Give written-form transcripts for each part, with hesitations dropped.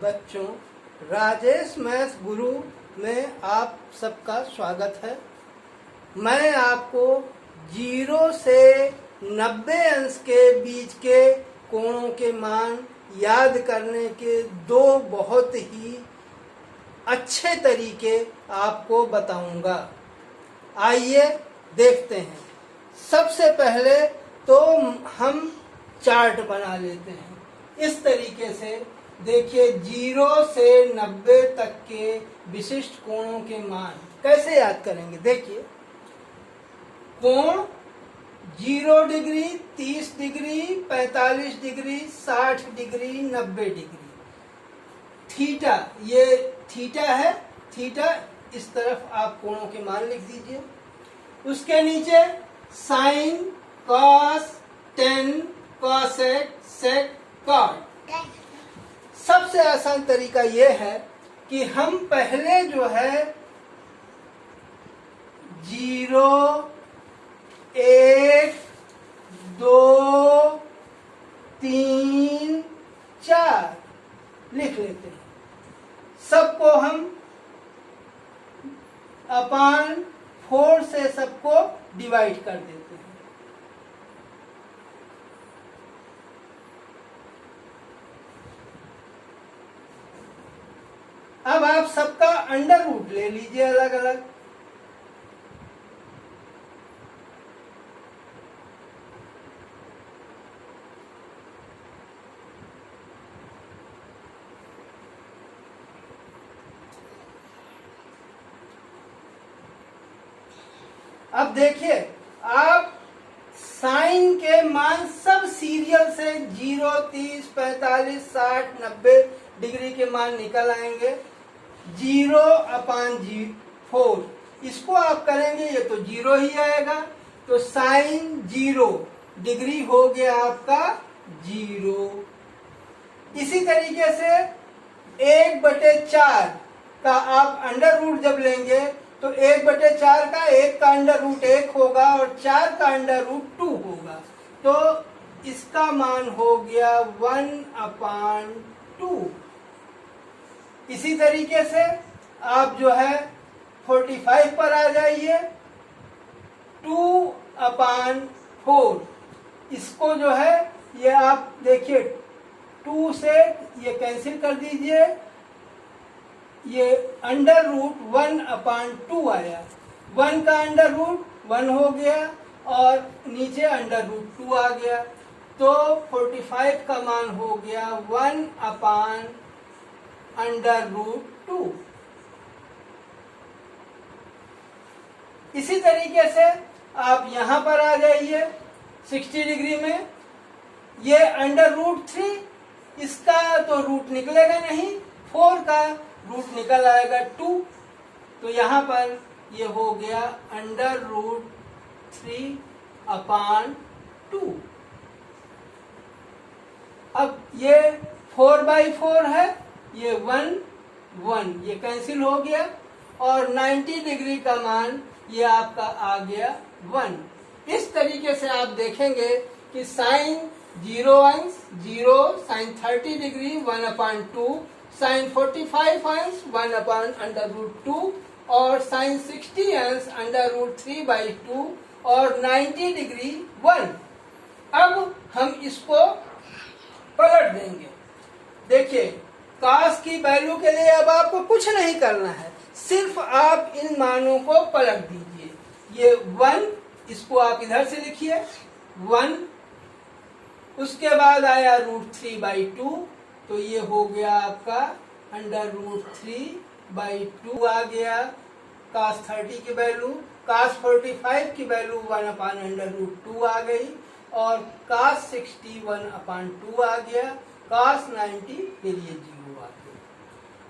बच्चों, राजेश मैथ गुरु में आप सबका स्वागत है। मैं आपको 0 से 90 अंश के बीच के कोणों के मान याद करने के दो बहुत ही अच्छे तरीके आपको बताऊंगा। आइए देखते हैं। सबसे पहले तो हम चार्ट बना लेते हैं। इस तरीके से देखिए, 0 से 90 तक के विशिष्ट कोणों के मान कैसे याद करेंगे। देखिए, कोण 0 degree, 30 degree, 45 degree, 60 degree, 90 degree. Theta, ये थीटा है। थीटा इस तरफ आप कोणों के मान लिख दीजिए। उसके नीचे साइन, कॉस, टेन, कॉसेक, सेक, कॉट। सबसे आसान तरीका यह है कि हम पहले जो है 0, 1, 2, 3, 4 लिख लेते हैं। सबको हम अपान 4 से सबको डिवाइड कर देते हैं। अब आप सबका अंडर रूट ले लीजिए अलग अलग। अब देखिए, आप साइन के मान सब सीरियल से 0, 30, 45, 60, 90 डिग्री के मान निकल आएंगे। 0/4 इसको आप करेंगे, ये तो 0 ही आएगा। तो साइन 0 डिग्री हो गया आपका 0। इसी तरीके से 1/4 का आप अंडर रूट जब लेंगे तो 1/4 का 1 का अंडर रूट 1 होगा और 4 का अंडर रूट 2 होगा। तो इसका मान हो गया 1/2। इसी तरीके से आप जो है 45 पर आ जाइए। 2/4 इसको जो है, ये आप देखिए 2 से ये कैंसिल कर दीजिए। ये अंडर रूट 1/2 आया। 1 का अंडर रूट 1 हो गया और नीचे अंडर रूट 2 आ गया। तो 45 का मान हो गया 1/2। इसी तरीके से आप यहां पर आ जाइए 60 डिग्री में। ये अंडर रूट 3, इसका तो रूट निकलेगा नहीं, 4 का रूट निकल आएगा 2। तो यहां पर ये हो गया अंडर रूट 3/2। अब ये 4/4 है, ये 1, 1 ये कैंसिल हो गया और 90 डिग्री का मान ये आपका आ गया 1। इस तरीके से आप देखेंगे कि साइन 0 अंश 0, साइन 30 डिग्री 1/2, साइन 45 अंश 1/√2 और साइन 60 अंश √3/2 और 90 डिग्री 1। अब हम इसको पलट देंगे। देखिए, कास की वैल्यू के लिए अब आपको कुछ नहीं करना है, सिर्फ आप इन मानों को पलट दीजिए। ये 1, इसको आप इधर से लिखिए 1। उसके बाद आया √3/2, तो ये हो गया आपका √3/2 आ गया। cos 30 की वैल्यू, cos 45 की वैल्यू 1/√2 आ गई और cos 60 1/2 आ गया। cos 90 के लिए 0 आ गया।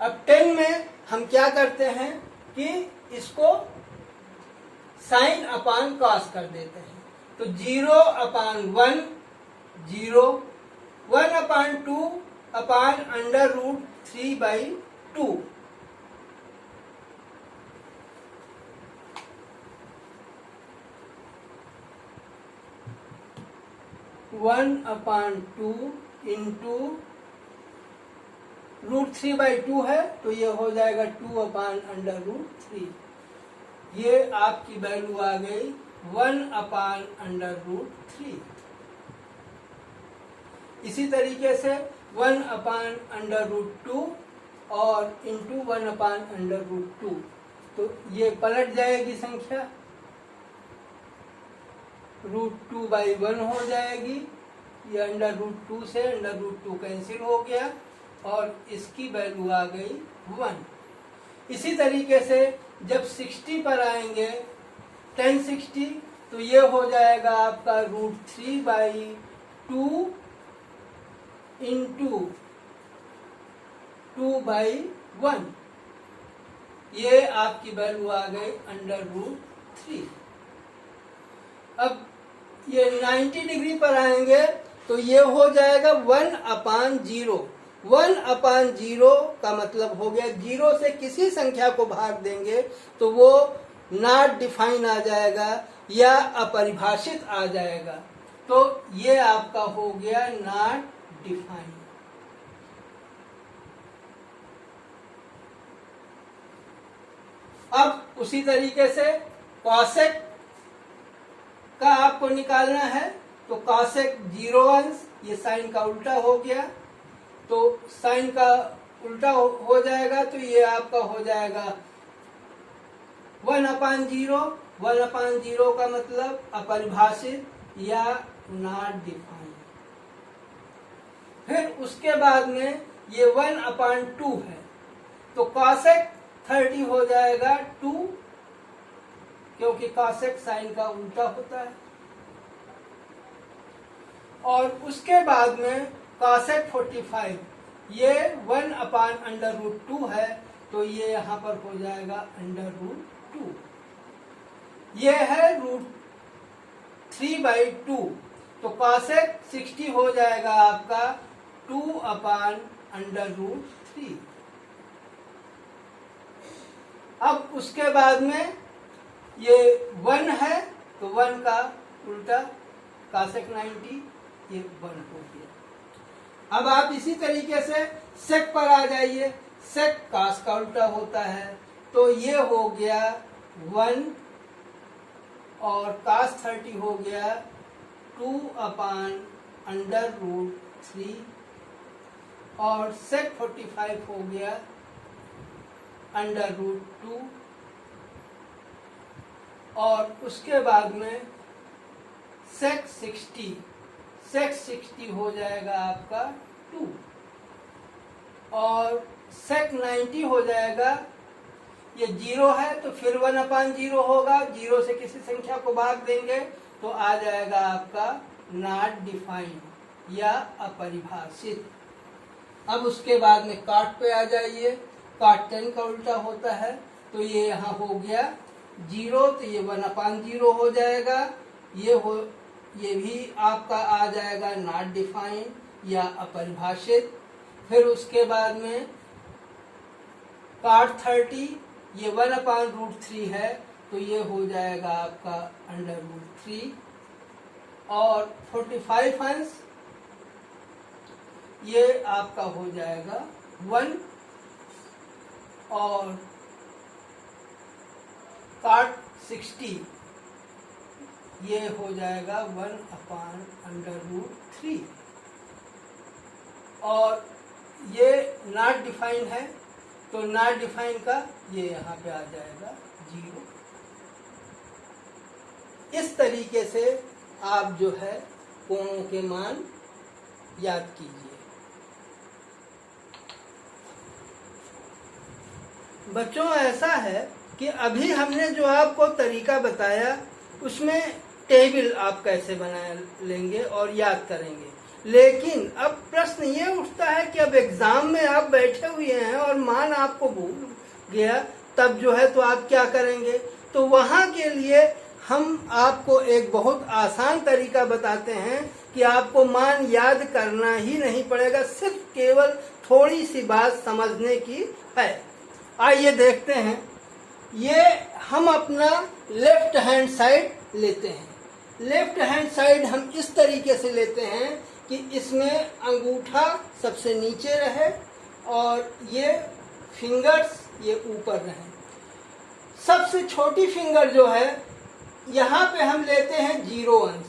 अब 10 में हम क्या करते हैं कि इसको साइन अपान cos कर देते हैं। तो 0/1 0, 1/2 अपान √3/2। (1/2) इंटू √3/2 है तो ये हो जाएगा 2/√3। ये आपकी वैल्यू आ गई 1/√3। इसी तरीके से 1/√2 और इंटू 1/√2, तो ये पलट जाएगी संख्या, √2/1 हो जाएगी। ये √2 से √2 कैंसिल हो गया और इसकी वैल्यू आ गई 1। इसी तरीके से जब 60 पर आएंगे 1060, तो ये हो जाएगा आपका √3/2 इंटू 2/1। ये आपकी वैल्यू आ गई √3। अब ये 90 डिग्री पर आएंगे तो ये हो जाएगा 1/0। 1/0 का मतलब हो गया 0 से किसी संख्या को भाग देंगे तो वो नॉट डिफाइन आ जाएगा या अपरिभाषित आ जाएगा, तो ये आपका हो गया नॉट डिफाइन। अब उसी तरीके से कॉसेक का आपको निकालना है, तो कॉसेक 0 अंश, ये साइन का उल्टा हो गया, तो साइन का उल्टा हो जाएगा तो ये आपका हो जाएगा 1/0। 1/0 का मतलब अपरिभाषित या नॉट डिफाइंड। फिर उसके बाद में ये 1/2 है, तो कॉसेक 30 हो जाएगा 2, क्योंकि कॉसेक साइन का उल्टा होता है। और उसके बाद में कॉसेक 45, ये 1/√2 है, तो ये यहाँ पर हो जाएगा √2। ये है √3/2, तो कॉसेक 60 हो जाएगा आपका 2/√3। अब उसके बाद में ये 1 है, तो 1 का उल्टा कॉसेक 90, ये 1 हो गया। अब आप इसी तरीके से सेक पर आ जाइए। सेक कॉस का उल्टा होता है, तो ये हो गया 1 और cos 30 हो गया 2/√3 और sec 45 हो गया √2 और उसके बाद में sec 60 हो जाएगा आपका 2 और sec 90 हो जाएगा, ये 0 है तो फिर 1/0 होगा, 0 से किसी संख्या को भाग देंगे तो आ जाएगा आपका नॉट डिफाइंड या अपरिभाषित। अब उसके बाद में काट पे आ जाइए। काट 10 का उल्टा होता है, तो ये यहाँ हो गया 0, तो ये 1/0 हो जाएगा। ये भी आपका आ जाएगा नॉट डिफाइंड या अपरिभाषित। फिर उसके बाद में काट 30, ये 1/√3 है, तो ये हो जाएगा आपका √3 और 45 अंश ये आपका हो जाएगा 1 और काट 60 ये हो जाएगा 1/√3 और ये नॉट डिफाइंड है, तो नॉट डिफाइन का ये यहाँ पे आ जाएगा 0। इस तरीके से आप जो है कोणों के मान याद कीजिए। बच्चों ऐसा है कि अभी हमने जो आपको तरीका बताया उसमें टेबल आप कैसे बना लेंगे और याद करेंगे, लेकिन अब प्रश्न ये उठता है कि अब एग्जाम में आप बैठे हुए हैं और मान आपको भूल गया, तब जो है तो आप क्या करेंगे। तो वहाँ के लिए हम आपको एक बहुत आसान तरीका बताते हैं कि आपको मान याद करना ही नहीं पड़ेगा, सिर्फ केवल थोड़ी सी बात समझने की है। आइए देखते हैं। ये हम अपना लेफ्ट हैंड साइड लेते हैं। लेफ्ट हैंड साइड हम इस तरीके से लेते हैं कि इसमें अंगूठा सबसे नीचे रहे और ये फिंगर्स ये ऊपर रहें। सबसे छोटी फिंगर जो है यहाँ पे हम लेते हैं 0 अंश,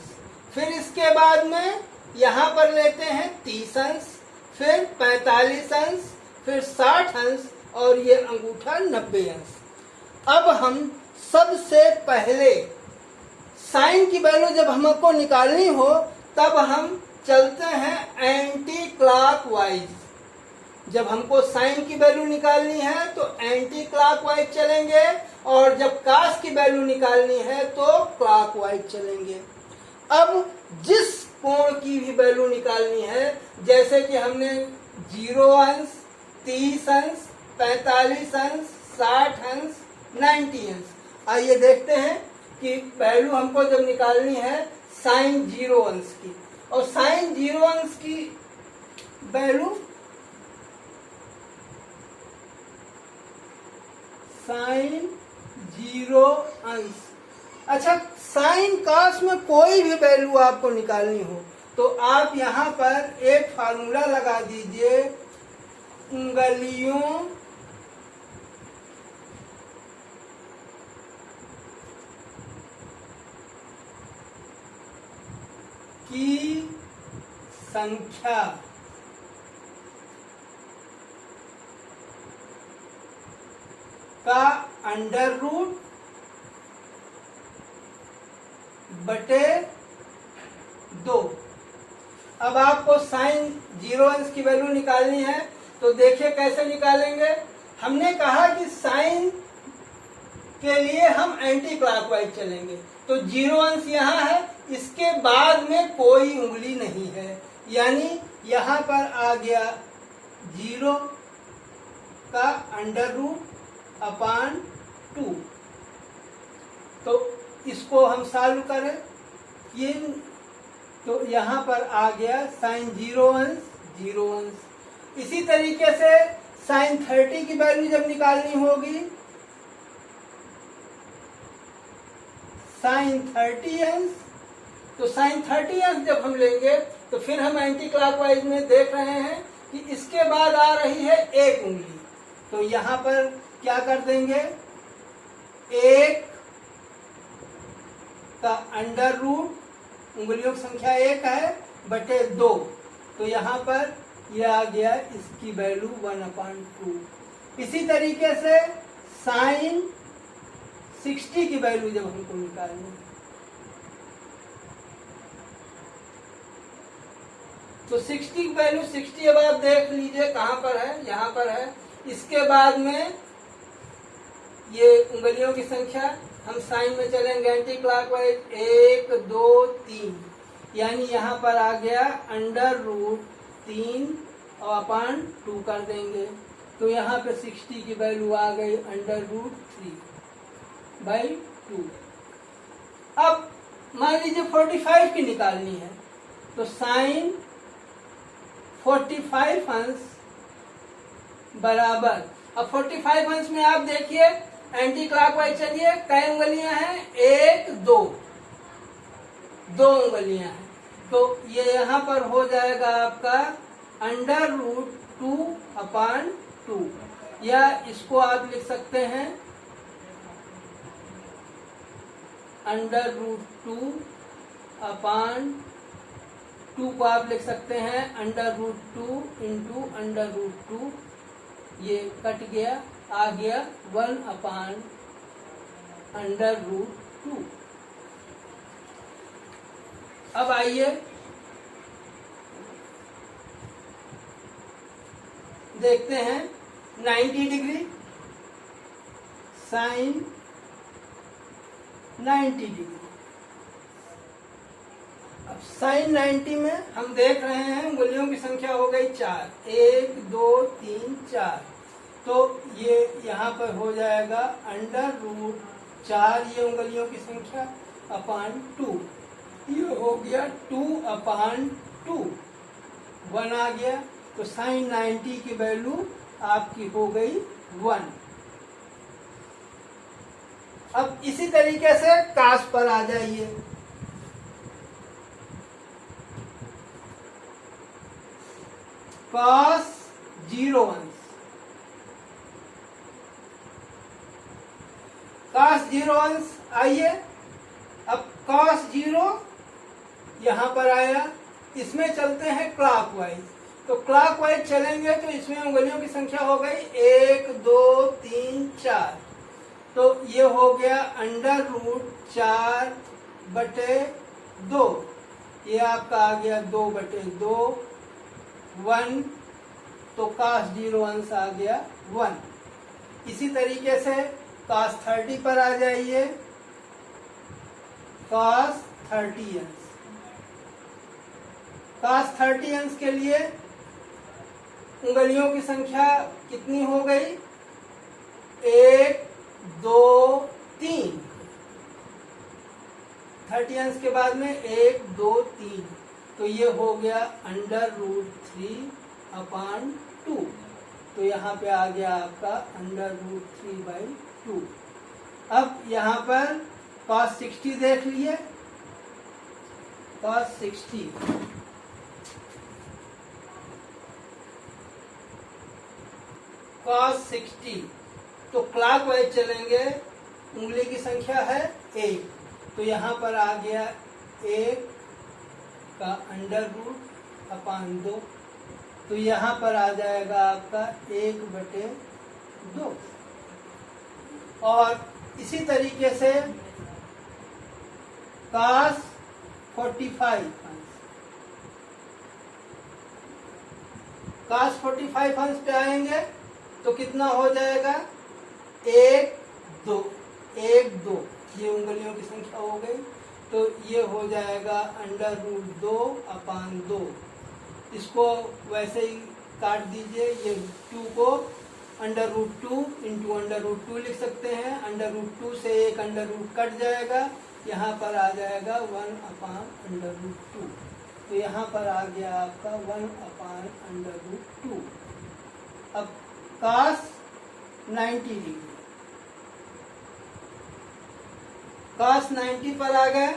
फिर इसके बाद में यहाँ पर लेते हैं 30 अंश, फिर 45 अंश, फिर 60 अंश और ये अंगूठा 90 अंश। अब हम सबसे पहले साइन की वैल्यू जब हमको निकालनी हो तब हम चलते हैं एंटी क्लॉकवाइज। जब हमको साइन की वैल्यू निकालनी है तो एंटी क्लॉकवाइज चलेंगे, और जब कास की वैल्यू निकालनी है तो क्लॉकवाइज चलेंगे। अब जिस कोण की भी वैल्यू निकालनी है, जैसे कि हमने 0 अंश, 30 अंश, 45 अंश, 60 अंश, 90 अंश, आइए देखते हैं कि वैल्यू हमको जब निकालनी है साइन 0 अंश की, और साइन 0 अंश की वैल्यू साइन 0 अंश। अच्छा, साइन कॉस में कोई भी वैल्यू आपको निकालनी हो तो आप यहाँ पर एक फार्मूला लगा दीजिए, उंगलियों की संख्या का अंडर रूट बटे 2। अब आपको साइन 0 अंश की वैल्यू निकालनी है तो देखिए कैसे निकालेंगे। हमने कहा कि साइन के लिए हम एंटी क्लॉकवाइज चलेंगे, तो 0 अंश यहाँ है, इसके बाद में कोई उंगली नहीं है, यानी यहाँ पर आ गया 0 का अंडर रूट अपान 2। तो इसको हम सॉल्व करें, ये तो यहाँ पर आ गया साइन 0 अंश 0 अंश। इसी तरीके से साइन 30 की वैल्यू जब निकालनी होगी, साइन 30 अंश, तो साइन 30 अंश जब हम लेंगे तो फिर हम एंटी क्लॉकवाइज में देख रहे हैं कि इसके बाद आ रही है एक उंगली, तो यहाँ पर क्या कर देंगे, 1 का अंडर रूट, उंगलियों की संख्या 1 है, बटे 2, तो यहाँ पर यह आ गया इसकी वैल्यू 1/2। इसी तरीके से साइन 60 की वैल्यू जब हमको निकालनी है तो 60 की वैल्यू 60 अब आप देख लीजिए कहाँ पर है, यहाँ पर है। इसके बाद में ये उंगलियों की संख्या हम साइन में चलेंगे एंटी क्लॉकवाइज, 1 2 3, यानी यहाँ पर आ गया अंडर रूट 3 और अपान 2 कर देंगे, तो यहाँ पे 60 की वैल्यू आ गई अंडर रूट 3/2। अब मान लीजिए 45 की निकालनी है तो साइन 45 अंश बराबर, अब 45 अंश में आप देखिए एंटी क्लॉकवाइज चलिए, कई उंगलियां हैं, 1 2 2 उंगलियां हैं, तो ये यहाँ पर हो जाएगा आपका अंडर रूट 2/2, या इसको आप लिख सकते हैं अंडर रूट 2/2 को आप लिख सकते हैं under root 2 into under root 2, ये कट गया, आ गया 1/√2। अब आइए देखते हैं 90 डिग्री साइन 90 डिग्री। अब साइन 90 में हम देख रहे हैं उंगलियों की संख्या हो गई 4, 1 2 3 4, तो ये यहाँ पर हो जाएगा अंडर रूट 4, ये उंगलियों की संख्या अपान 2, ये हो गया 2/2, 1 आ गया, तो साइन 90 की वैल्यू आपकी हो गई 1। अब इसी तरीके से कास पर आ जाइए, कॉस 0 अंश। cos 0 अंश आइए, अब cos 0 यहां पर आया, इसमें चलते हैं क्लॉकवाइज। तो क्लॉकवाइज चलेंगे तो इसमें उंगलियों की संख्या हो गई 1 2 3 4। तो ये हो गया √4/2, ये आपका आ गया 2/2 1। तो cos 0 अंश आ गया 1। इसी तरीके से cos 30 पर आ जाइए, cos 30 अंश। cos 30 अंश के लिए उंगलियों की संख्या कितनी हो गई? 1 2 3। 30 अंश के बाद में 1 2 3, तो ये हो गया √3/2। तो यहाँ पे आ गया आपका √3/2। अब यहाँ पर cos 60 देख लिए, cos 60 cos 60, तो क्लॉकवाइज चलेंगे, उंगली की संख्या है 1, तो यहाँ पर आ गया 1 का √2। तो यहाँ पर आ जाएगा आपका 1/2। और इसी तरीके से cos 45 अंश, cos 45 अंश पे आएंगे तो कितना हो जाएगा? 1 2 1 2, ये उंगलियों की संख्या हो गई। तो ये हो जाएगा √2/2। इसको वैसे ही काट दीजिए, ये 2 को √2 × √2 लिख सकते हैं। √2 से एक √ कट जाएगा, यहाँ पर आ जाएगा 1/√2। तो यहाँ पर आ गया आपका 1/√2। अब cos 90 डिग्री, cos 90 पर आ गए।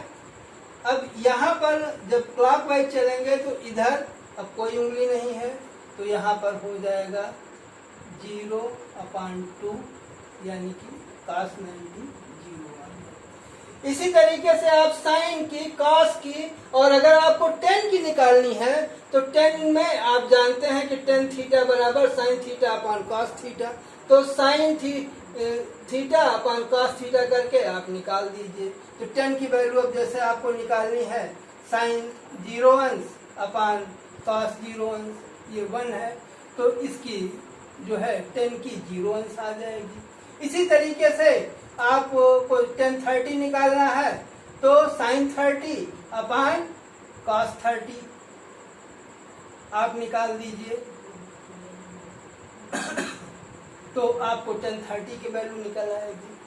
अब यहाँ पर जब क्लॉकवाइज चलेंगे तो इधर अब कोई उंगली नहीं है, तो यहाँ पर हो जाएगा 0/2, यानी कि cos 90 0 आ गया। इसी तरीके से आप साइन की, cos की, और अगर आपको tan की निकालनी है तो tan में आप जानते हैं कि tan थीटा बराबर sin θ/cos थीटा। तो sin θ/cos थीटा करके आप निकाल दीजिए। तो tan की वैल्यू अब जैसे आपको निकालनी है, sin 0 अंश cos 0 अंश, ये 1 है, तो इसकी जो है tan की 0 अंश आ जाएगी। इसी तरीके से आपको tan 30 निकालना है तो sin 30/cos 30 आप निकाल दीजिए, तो आपको tan 30 की वैल्यू निकल आएगी।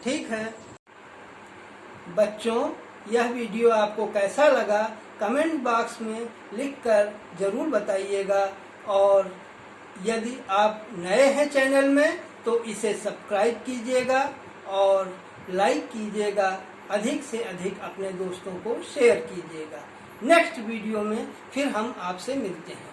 ठीक है बच्चों, यह वीडियो आपको कैसा लगा कमेंट बॉक्स में लिखकर जरूर बताइएगा, और यदि आप नए हैं चैनल में तो इसे सब्सक्राइब कीजिएगा और लाइक कीजिएगा, अधिक से अधिक अपने दोस्तों को शेयर कीजिएगा। नेक्स्ट वीडियो में फिर हम आपसे मिलते हैं।